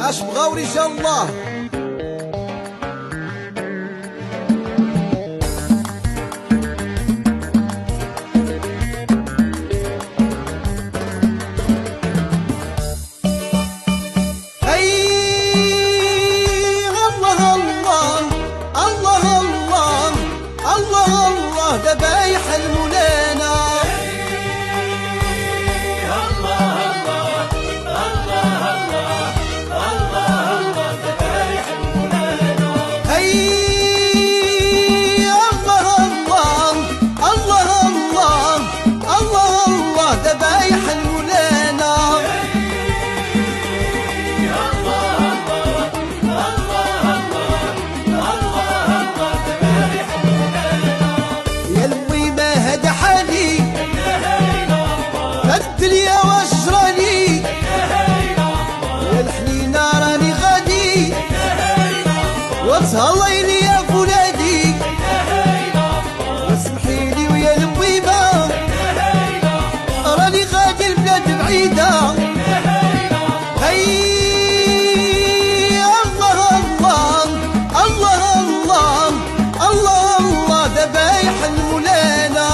اش بغاو رجال الله. ذبايح المولانا الله الله الله الله الله الله ذبايح المولانا هي الله الله الله الله الله الله ذبايح المولانا الدنيا وشراني والحنينة راني غادي وتهليني يا فولادي واسمحيلي ويا المويبة راني غادي البلاد بعيدة. هي الله الله الله الله الله الله ذبايح المولانا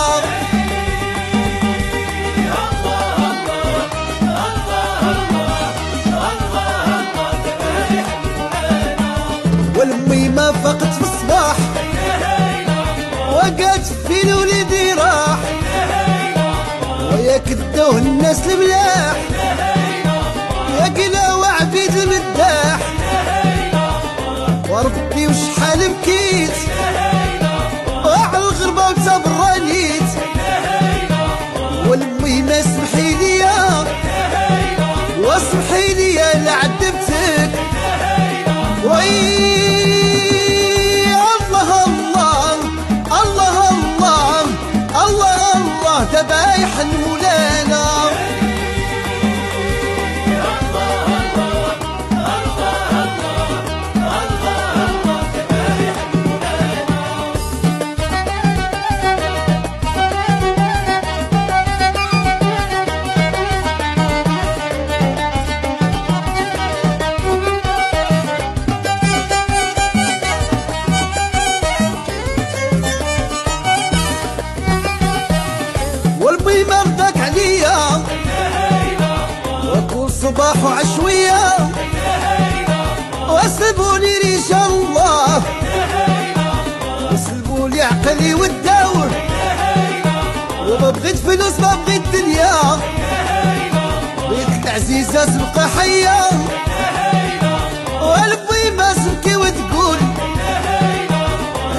والميمة فقط في الصباح وقعت في الوليدي راح ويا كدوه الناس الملاح يا قلاوة عبيد المداح وربي وشحال بكيت وعلى الغربة وتبرانيت والميمة اسمحي ليا واسمحي ليا اللي عذبتك وي الله الله الله الله الله الله ذبايح المولانا والميمة رضاك عليا وكل صباح وعشوية وسلبوني رجال الله وسلبوني عقلي والدور وما بغيت فلوس ما بغيت دنيا بغيت العزيزة تبقى حية والميمة تبكي وتقول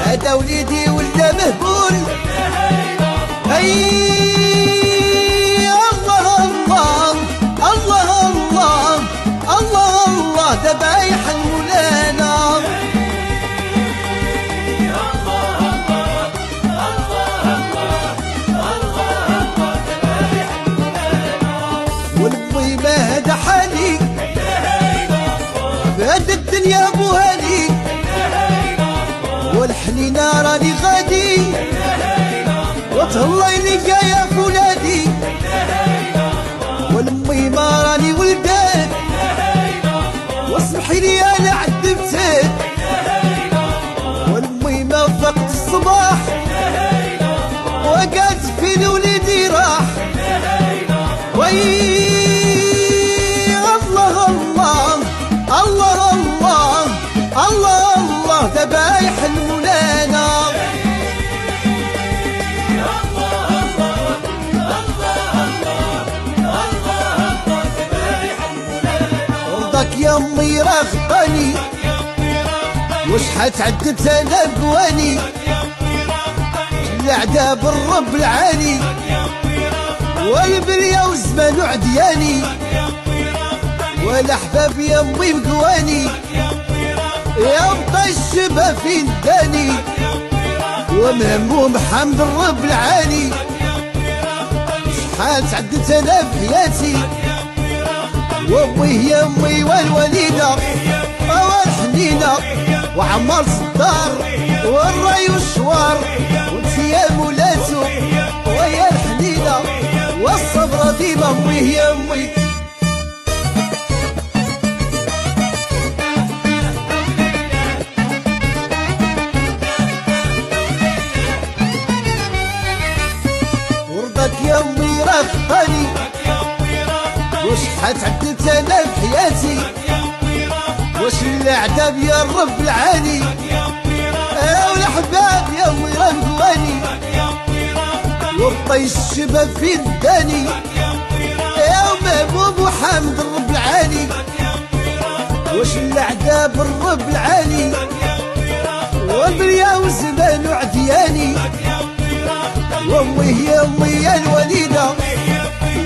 هذا وليدي ولده مهبول. هي الله الله الله الله الله الله ذبايح المولانا والميمة هذا حالي بهذا الدنيا بوهالي والحنينة راني غادي وتهليني يا فولادي والميمة راني ولدان واسمحي لي انا عذبتك والميمة فقت الصباح وقعت في الوليدي راح وي الله الله الله الله الله الله ذبايح المولانا رضاك يا امي رغباني وشحال تعذبت انا بواني العدا بالرب العالي والبرية والزمان وعدياني والاحباب يا امي بقواني يا بقى الشبه فين داني ومهموم حمد الرب العالي شحال تعدت انا بحياتي وامي يا امي والوليده والحنينه وعمار صدار والراي والشوار وانت يا مولاتو ويا الحنينه والصبر ديما امي يا امي تعدلت انا بحياتي واش العتاب يا الرب العالي والاحباب يا ويران قواني والطي الشباب في الداني يا محبوب وحامد الرب العالي واش العذاب الرب العالي والبريا والزمان وعدياني والله يا الله يا الوليدة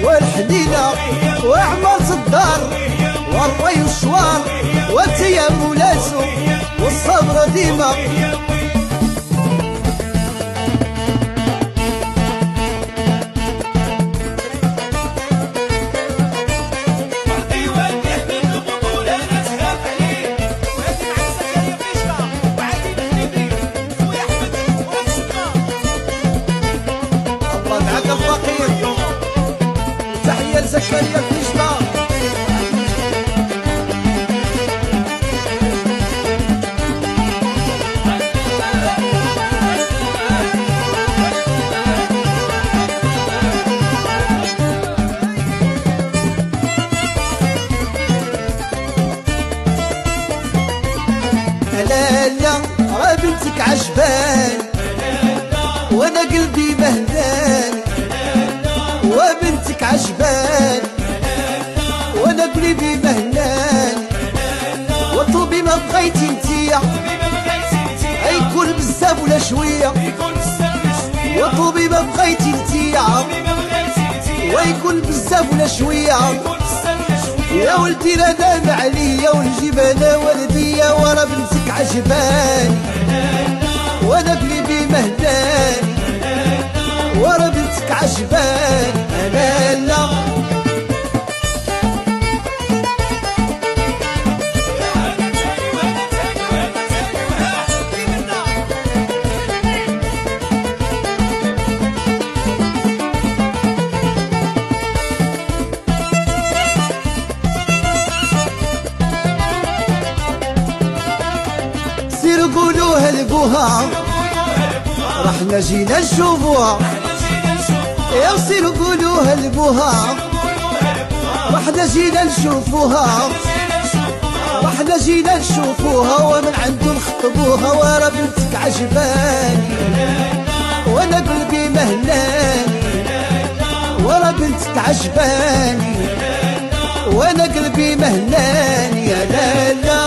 والحنينة وعمارة الدار والري والشوار وانت يا مولاتو والصبر ديما زكريا الفيشتا لا لا راه بنتك عجبان وانا قلبي بهدان وبنتك عجبان وانا قلبي مهنان وطلبي ما بغيتي انتيا يكون بزاف ولا شويه وطلبي ما بغيتي انتيا ويكون بزاف ولا شويه يا ولدي لا دام عليا ونجيب انا ولديا ورا بنتك عجبان وانا قلبي مهنان ورا بنتك عجبان انا لا سيروا قولوها لبوها رحنا جينا نشوفوها يا سيروا قولوها لبوها رحنا جينا نشوفوها رحنا جينا نشوفوها ومن عنده نخطبوها ورا بنتك عجباني وانا قلبي مهناني ورا بنتك عجباني وانا قلبي مهناني يا لا لا